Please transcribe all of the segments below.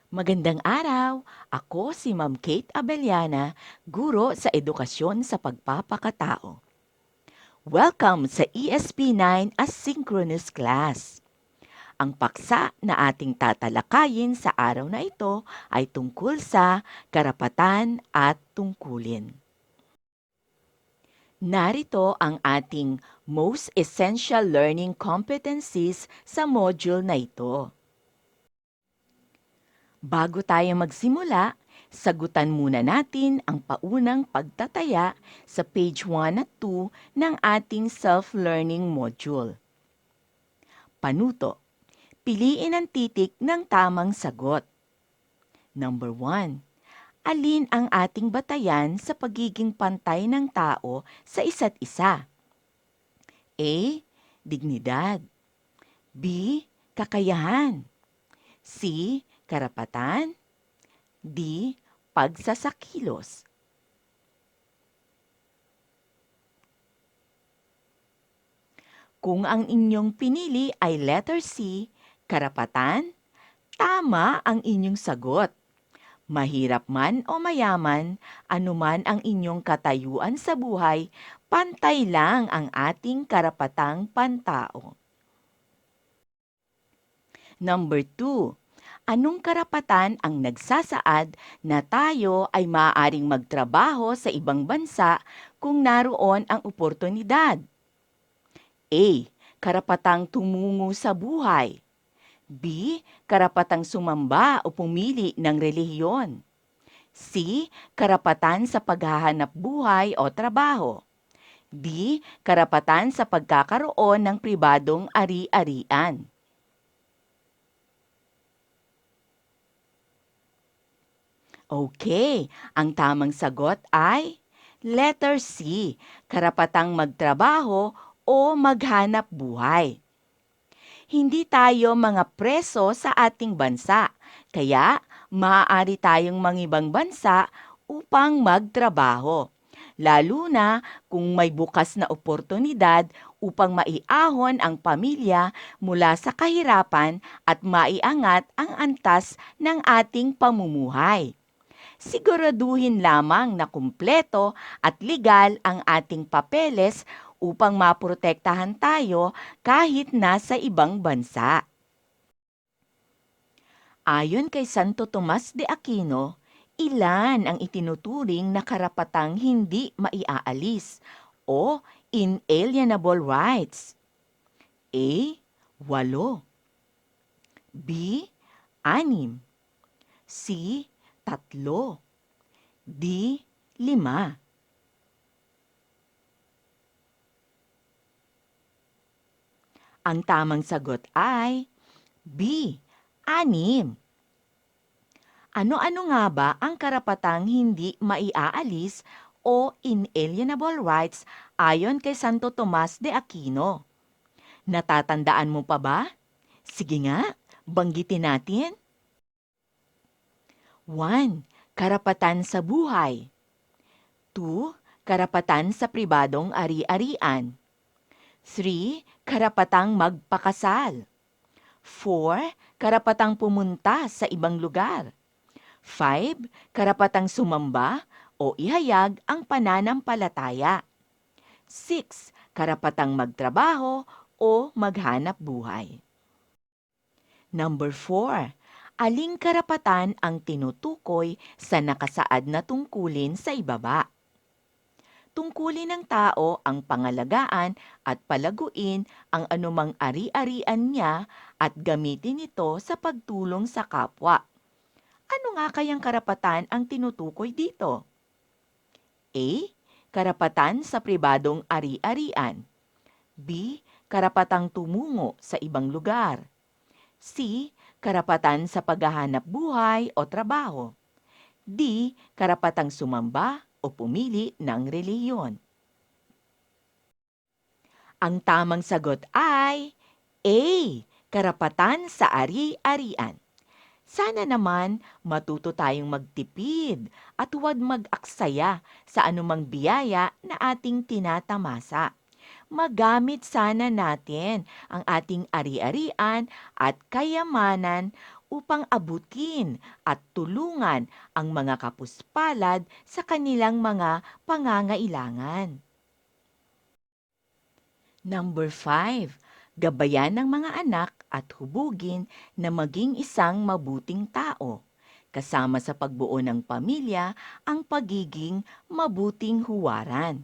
Magandang araw! Ako si Ma'am Kate Abellana, guro sa edukasyon sa pagpapakatao. Welcome sa ESP9 Asynchronous Class. Ang paksa na ating tatalakayin sa araw na ito ay tungkol sa karapatan at tungkulin. Narito ang ating most essential learning competencies sa module na ito. Bago tayo magsimula, sagutan muna natin ang paunang pagtataya sa page 1 at 2 ng ating self-learning module. Panuto, piliin ang titik ng tamang sagot. Number 1. Alin ang ating batayan sa pagiging pantay ng tao sa isa't isa? A. Dignidad. B. Kakayahan. C. Karapatan. D. Pagsasakilos. Kung ang inyong pinili ay letter C, karapatan, tama ang inyong sagot. Mahirap man o mayaman, anuman ang inyong katayuan sa buhay, pantay lang ang ating karapatang pantao. Number 2. Anong karapatan ang nagsasaad na tayo ay maaaring magtrabaho sa ibang bansa kung naroon ang oportunidad? A. Karapatang tumungo sa buhay. B. Karapatang sumamba o pumili ng relihiyon. C. Karapatan sa paghahanap buhay o trabaho. D. Karapatan sa pagkakaroon ng pribadong ari-arian. Okay, ang tamang sagot ay letter C, karapatang magtrabaho o maghanap buhay. Hindi tayo mga preso sa ating bansa, kaya maaari tayong mangibang bansa upang magtrabaho. Lalo na kung may bukas na oportunidad upang maiahon ang pamilya mula sa kahirapan at maiangat ang antas ng ating pamumuhay. Siguraduhin lamang na kumpleto at legal ang ating papeles upang maprotektahan tayo kahit nasa ibang bansa. Ayon kay Santo Tomas de Aquino, ilan ang itinuturing na karapatang hindi maiaalis o inalienable rights? A. 8. B. 6. C. 3. D. 5. Ang tamang sagot ay B. 6. Ano-ano nga ba ang karapatang hindi maiaalis o inalienable rights ayon kay Santo Tomas de Aquino? Natatandaan mo pa ba? Sige nga, banggitin natin. 1. Karapatan sa buhay. 2. Karapatan sa pribadong ari-arian. 3. Karapatang magpakasal. 4. Karapatang pumunta sa ibang lugar. 5. Karapatang sumamba o ihayag ang pananampalataya. 6. Karapatang magtrabaho o maghanap buhay. Number 4. Aling karapatan ang tinutukoy sa nakasaad na tungkulin sa ibaba? Tungkulin ng tao ang pangalagaan at palaguin ang anumang ari-arian niya at gamitin ito sa pagtulong sa kapwa. Ano nga kayang karapatan ang tinutukoy dito? A. Karapatan sa pribadong ari-arian. B. Karapatang tumungo sa ibang lugar. C. Karapatan sa paghahanap buhay o trabaho. D. Karapatang sumamba o pumili ng relihiyon. Ang tamang sagot ay A. Karapatan sa ari-arian. Sana naman matuto tayong magtipid at huwag mag-aksaya sa anumang biyaya na ating tinatamasa. Magamit sana natin ang ating ari-arian at kayamanan upang abutin at tulungan ang mga kapuspalad sa kanilang mga pangangailangan. Number 5, gabayan ng mga anak at hubugin na maging isang mabuting tao. Kasama sa pagbuo ng pamilya ang pagiging mabuting huwaran.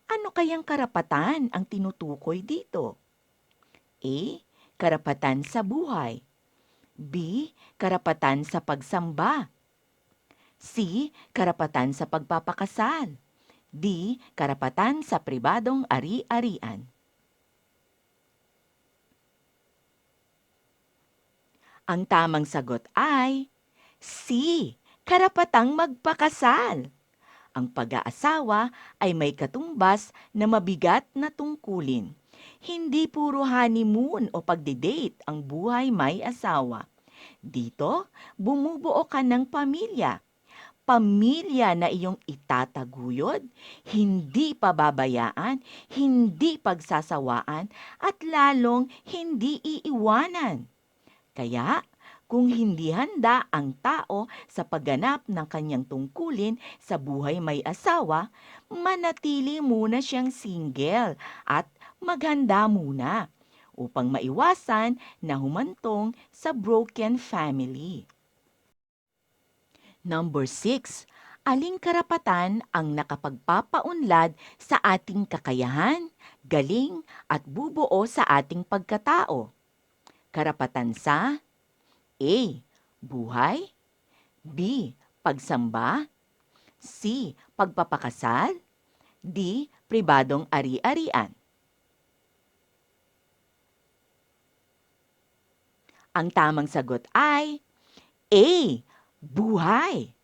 Ano kayang karapatan ang tinutukoy dito? A. Karapatan sa buhay. B. Karapatan sa pagsamba. C. Karapatan sa pagpapakasal. D. Karapatan sa pribadong ari-arian. Ang tamang sagot ay C. Karapatang magpakasal. Ang pag-aasawa ay may katumbas na mabigat na tungkulin. Hindi puro honeymoon o pagdidate ang buhay may asawa. Dito, bumubuo ka ng pamilya. Pamilya na iyong itataguyod, hindi pababayaan, hindi pagsasawaan, at lalong hindi iiwanan. Kaya, kung hindi handa ang tao sa pagganap ng kanyang tungkulin sa buhay may asawa, manatili muna siyang single at maghanda muna upang maiwasan na humantong sa broken family. Number 6, aling karapatan ang nakapagpapaunlad sa ating kakayahan, galing at bubuo sa ating pagkatao? Karapatan sa A. Buhay. B. Pagsamba. C. Pagpapakasal. D. Pribadong ari-arian. Ang tamang sagot ay A. Buhay.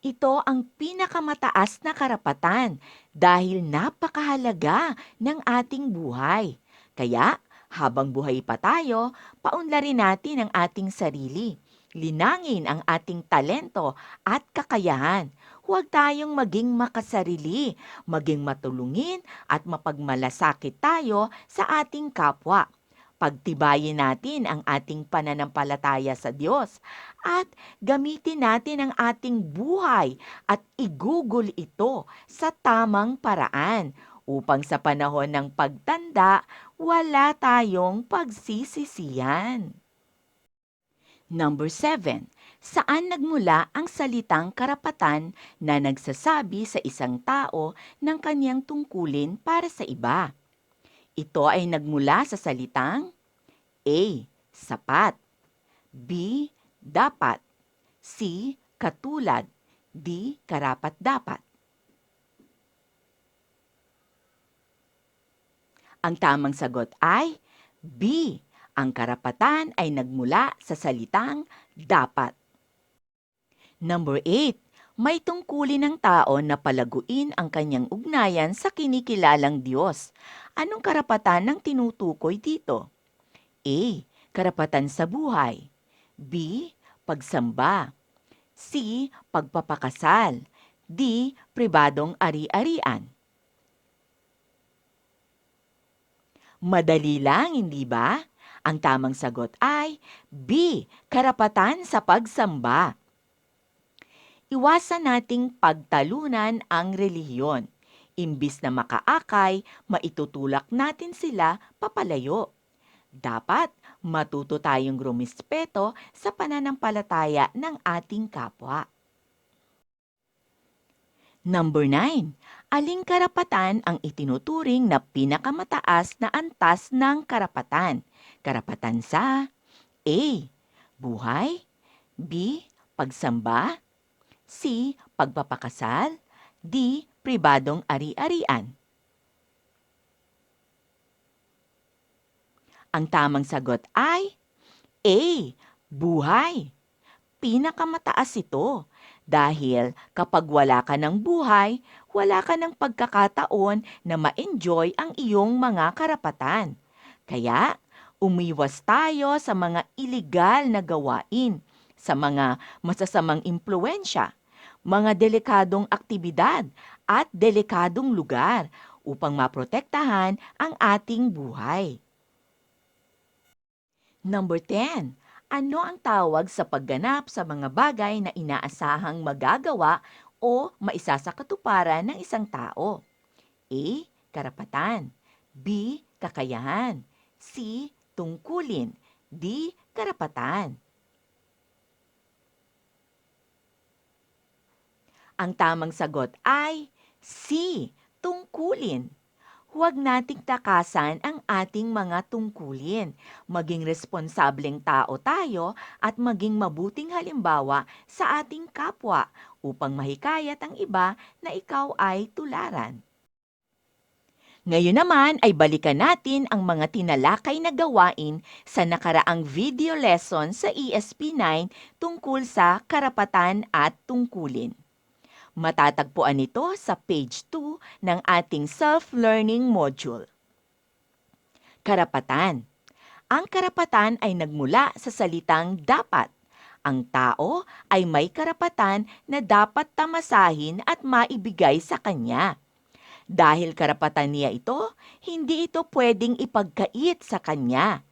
Ito ang pinakamataas na karapatan dahil napakahalaga ng ating buhay. Kaya, habang buhay pa tayo, paunlarin natin ang ating sarili. Linangin ang ating talento at kakayahan. Huwag tayong maging makasarili, maging matulungin at mapagmalasakit tayo sa ating kapwa. Pagtibayin natin ang ating pananampalataya sa Diyos at gamitin natin ang ating buhay at igugol ito sa tamang paraan upang sa panahon ng pagtanda, wala tayong pagsisisihan. Number 7. Saan nagmula ang salitang karapatan na nagsasabi sa isang tao ng kanyang tungkulin para sa iba? Ito ay nagmula sa salitang A. Sapat. B. Dapat. C. Katulad. D. Karapat-dapat. Ang tamang sagot ay B. Ang karapatan ay nagmula sa salitang dapat. Number 8. May tungkulin ng tao na palaguin ang kanyang ugnayan sa kinikilalang Diyos. Anong karapatan ang tinutukoy dito? A. Karapatan sa buhay. B. Pagsamba. C. Pagpapakasal. D. Pribadong ari-arian. Madali lang, hindi ba? Ang tamang sagot ay B. Karapatan sa pagsamba. Iwasan nating pagtalunan ang relihiyon. Imbis na makaakay, maitutulak natin sila papalayo. Dapat matuto tayong rumispeto sa pananampalataya ng ating kapwa. Number 9. Aling karapatan ang itinuturing na pinakamataas na antas ng karapatan? Karapatan sa A. Buhay. B. Pagsamba. C. Pagpapakasal. D. Pribadong ari-arian. Ang tamang sagot ay A. Buhay. Pinakamataas ito dahil kapag wala ka ng buhay, wala ka ng pagkakataon na ma-enjoy ang iyong mga karapatan. Kaya, umiwas tayo sa mga iligal na gawain, sa mga masasamang impluensya, mga delikadong aktibidad at delikadong lugar upang maprotektahan ang ating buhay. Number 10. Ano ang tawag sa pagganap sa mga bagay na inaasahang magagawa o maisasakatuparan ng isang tao? A. Karapatan. B. Kakayahan. C. Tungkulin. D. Karapatan. Ang tamang sagot ay C. Tungkulin. Huwag nating takasan ang ating mga tungkulin. Maging responsableng tao tayo at maging mabuting halimbawa sa ating kapwa upang mahikayat ang iba na ikaw ay tularan. Ngayon naman ay balikan natin ang mga tinalakay na gawain sa nakaraang video lesson sa ESP9 tungkol sa karapatan at tungkulin. Matatagpuan ito sa page 2 ng ating self-learning module. Karapatan. Ang karapatan ay nagmula sa salitang dapat. Ang tao ay may karapatan na dapat tamasahin at maibigay sa kanya. Dahil karapatan niya ito, hindi ito pwedeng ipagkait sa kanya.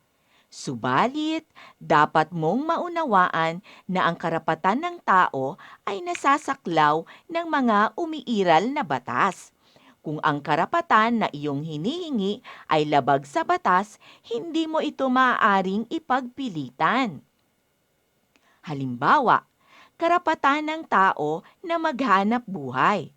Subalit, dapat mong maunawaan na ang karapatan ng tao ay nasasaklaw ng mga umiiral na batas. Kung ang karapatan na iyong hinihingi ay labag sa batas, hindi mo ito maaaring ipagpilitan. Halimbawa, karapatan ng tao na maghanap buhay.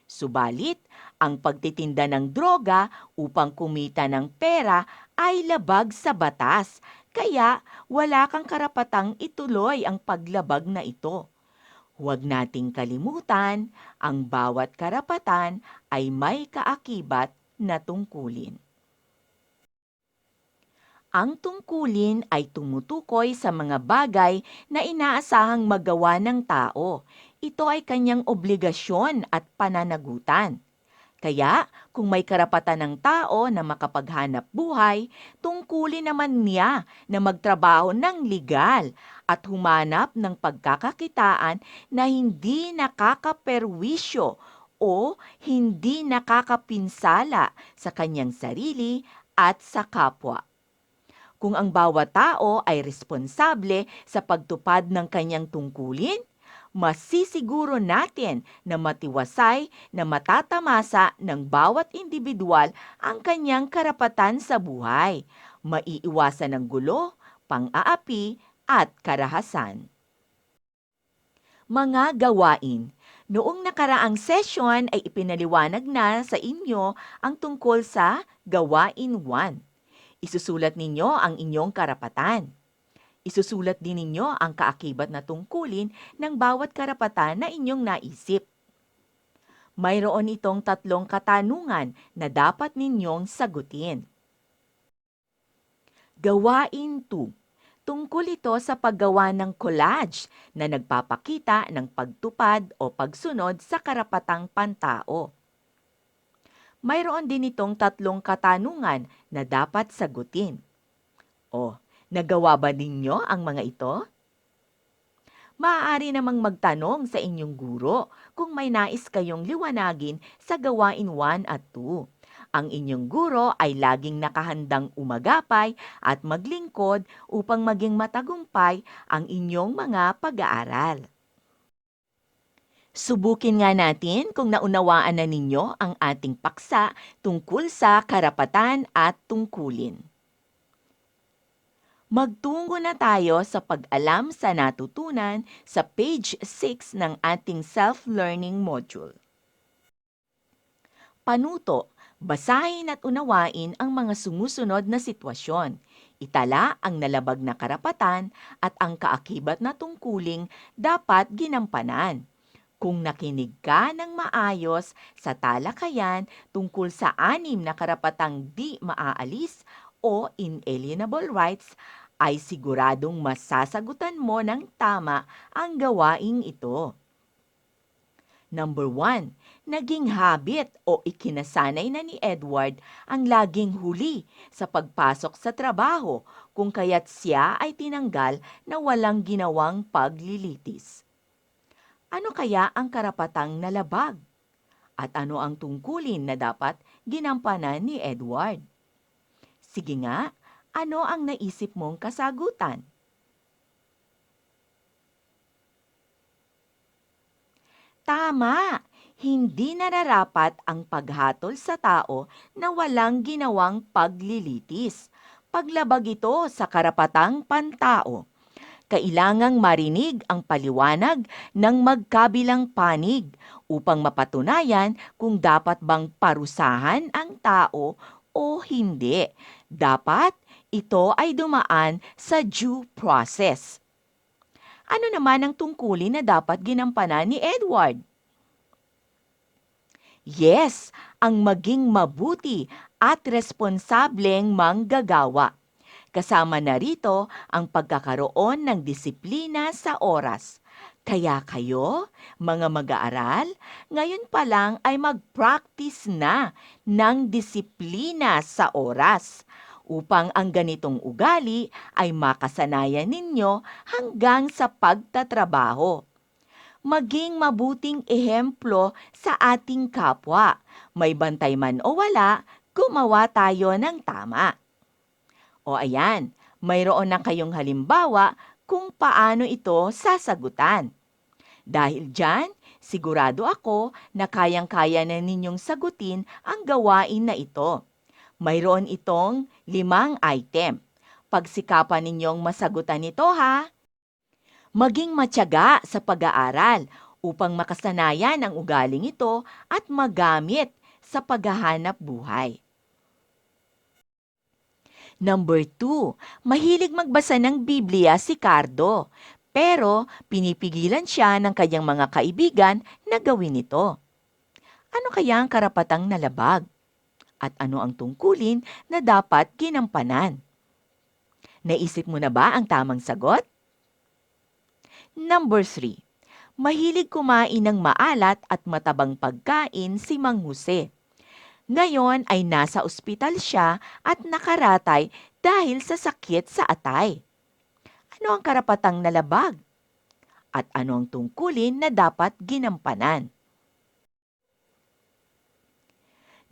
Subalit, ang pagtitinda ng droga upang kumita ng pera ay labag sa batas, kaya wala kang karapatang ituloy ang paglabag na ito. Huwag nating kalimutan, ang bawat karapatan ay may kaakibat na tungkulin. Ang tungkulin ay tumutukoy sa mga bagay na inaasahang magawa ng tao. Ito ay kanyang obligasyon at pananagutan. Kaya, kung may karapatan ng tao na makapaghanap buhay, tungkulin naman niya na magtrabaho ng legal at humanap ng pagkakakitaan na hindi nakakaperwisyo o hindi nakakapinsala sa kanyang sarili at sa kapwa. Kung ang bawat tao ay responsable sa pagtupad ng kanyang tungkulin, masisiguro natin na matiwasay na matatamasa ng bawat individual ang kanyang karapatan sa buhay, maiiwasan ng gulo, pang-aapi at karahasan. Mga gawain. Noong nakaraang session ay ipinaliwanag na sa inyo ang tungkol sa Gawain 1. Isusulat ninyo ang inyong karapatan. Isusulat din ninyo ang kaakibat na tungkulin ng bawat karapatan na inyong naisip. Mayroon itong 3 katanungan na dapat ninyong sagutin. Gawain 2. Tungkol ito sa paggawa ng collage na nagpapakita ng pagtupad o pagsunod sa karapatang pantao. Mayroon din itong 3 katanungan na dapat sagutin. O, nagawa ba ninyo ang mga ito? Maaari namang magtanong sa inyong guro kung may nais kayong liwanagin sa gawain 1 at 2. Ang inyong guro ay laging nakahandang umagapay at maglingkod upang maging matagumpay ang inyong mga pag-aaral. Subukin nga natin kung naunawaan na ninyo ang ating paksa tungkol sa karapatan at tungkulin. Magtungo na tayo sa pag-alam sa natutunan sa page 6 ng ating self-learning module. Panuto, basahin at unawain ang mga sumusunod na sitwasyon. Itala ang nalabag na karapatan at ang kaakibat na tungkuling dapat ginampanan. Kung nakinig ka ng maayos sa talakayan tungkol sa 6 na karapatang di maaalis o inalienable rights, ay siguradong masasagutan mo ng tama ang gawaing ito. Number 1, naging habit o ikinasanay na ni Edward ang laging huli sa pagpasok sa trabaho kung kaya't siya ay tinanggal na walang ginawang paglilitis. Ano kaya ang karapatang nalabag? At ano ang tungkulin na dapat ginampanan ni Edward? Sige nga, ano ang naisip mong kasagutan? Tama! Hindi nararapat ang paghatol sa tao na walang ginawang paglilitis. Paglabag ito sa karapatang pantao. Kailangang marinig ang paliwanag ng magkabilang panig upang mapatunayan kung dapat bang parusahan ang tao o hindi. Dapat ito ay dumaan sa due process. Ano naman ang tungkulin na dapat ginampanan ni Edward? Yes, ang maging mabuti at responsableng manggagawa. Kasama na rito ang pagkakaroon ng disiplina sa oras. Kaya kayo, mga mag-aaral, ngayon pa lang ay mag-practice na ng disiplina sa oras upang ang ganitong ugali ay makasanayan ninyo hanggang sa pagtatrabaho. Maging mabuting ehemplo sa ating kapwa. May bantay man o wala, gumawa tayo ng tama. O ayan, mayroon na kayong halimbawa kung paano ito sasagutan. Dahil dyan, sigurado ako na kayang-kaya na ninyong sagutin ang gawain na ito. Mayroon itong 5 item. Pagsikapan ninyong masagutan ito ha. Maging matyaga sa pag-aaral upang makasanayan ang ugaling ito at magamit sa paghahanap buhay. Number 2, mahilig magbasa ng Biblia si Cardo, pero pinipigilan siya ng kanyang mga kaibigan na gawin ito. Ano kaya ang karapatang nalabag? At ano ang tungkulin na dapat ginampanan? Naisip mo na ba ang tamang sagot? Number 3, mahilig kumain ng maalat at matabang pagkain si Mang Jose. Ngayon ay nasa ospital siya at nakaratay dahil sa sakit sa atay. Ano ang karapatang nalabag? At ano ang tungkulin na dapat ginampanan?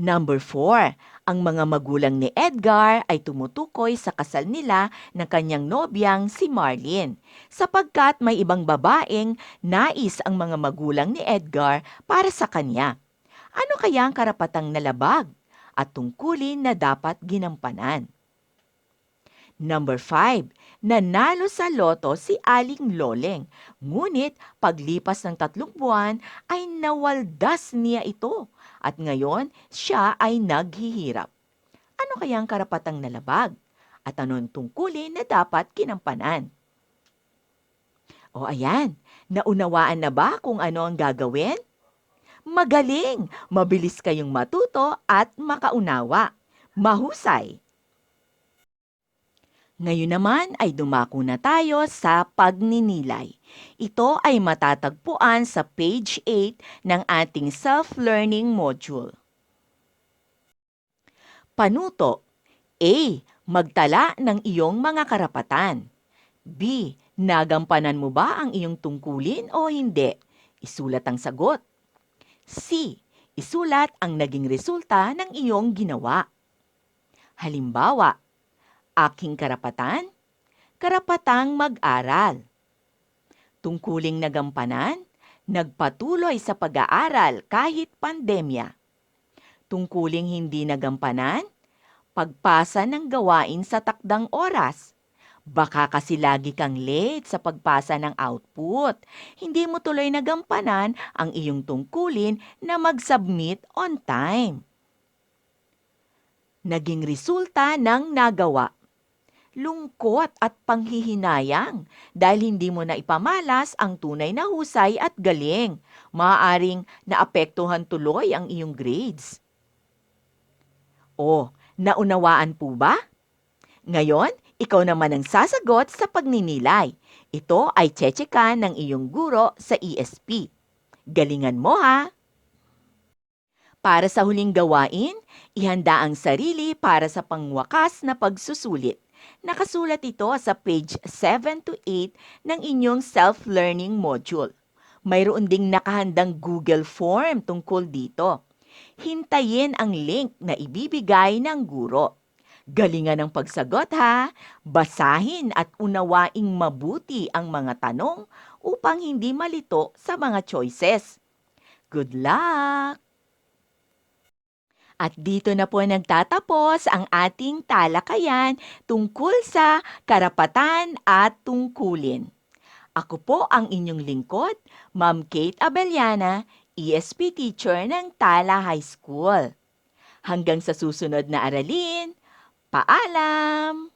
Number 4, ang mga magulang ni Edgar ay tumutukoy sa kasal nila ng kanyang nobyang si Marlene sapagkat may ibang babaeng nais ang mga magulang ni Edgar para sa kanya. Ano kaya ang karapatang nalabag at tungkulin na dapat ginampanan? Number 5, nanalo sa loto si Aling Loleng. Ngunit paglipas ng 3 buwan ay nawaldas niya ito at ngayon siya ay naghihirap. Ano kaya ang karapatang nalabag at anong tungkulin na dapat ginampanan? O ayan, naunawaan na ba kung ano ang gagawin? Magaling! Mabilis kayong matuto at makaunawa. Mahusay! Ngayon naman ay dumako na tayo sa pagninilay. Ito ay matatagpuan sa page 8 ng ating self-learning module. Panuto. A. Magtala ng iyong mga karapatan. B. Nagampanan mo ba ang iyong tungkulin o hindi? Isulat ang sagot. C. Isulat ang naging resulta ng iyong ginawa. Halimbawa, aking karapatan, karapatang mag-aral. Tungkuling nagampanan, nagpatuloy sa pag-aaral kahit pandemya. Tungkuling hindi nagampanan, pagpasa ng gawain sa takdang oras. Baka kasi lagi kang late sa pagpasa ng output. Hindi mo tuloy nagampanan ang iyong tungkulin na mag-submit on time. Naging resulta ng nagawa. Lungkot at panghihinayang dahil hindi mo na ipamalas ang tunay na husay at galing. Maaaring naapektuhan tuloy ang iyong grades. O, naunawaan po ba? Ngayon, ikaw naman ang sasagot sa pagninilay. Ito ay tsetsekan ng iyong guro sa ESP. Galingan mo ha! Para sa huling gawain, ihanda ang sarili para sa pangwakas na pagsusulit. Nakasulat ito sa page 7 to 8 ng inyong self-learning module. Mayroon ding nakahandang Google form tungkol dito. Hintayin ang link na ibibigay ng guro. Galingan ang pagsagot ha! Basahin at unawaing mabuti ang mga tanong upang hindi malito sa mga choices. Good luck! At dito na po nagtatapos ang ating talakayan tungkol sa karapatan at tungkulin. Ako po ang inyong lingkod, Ma'am Kate Abellana, ESP teacher ng Tala High School. Hanggang sa susunod na aralin, paalam!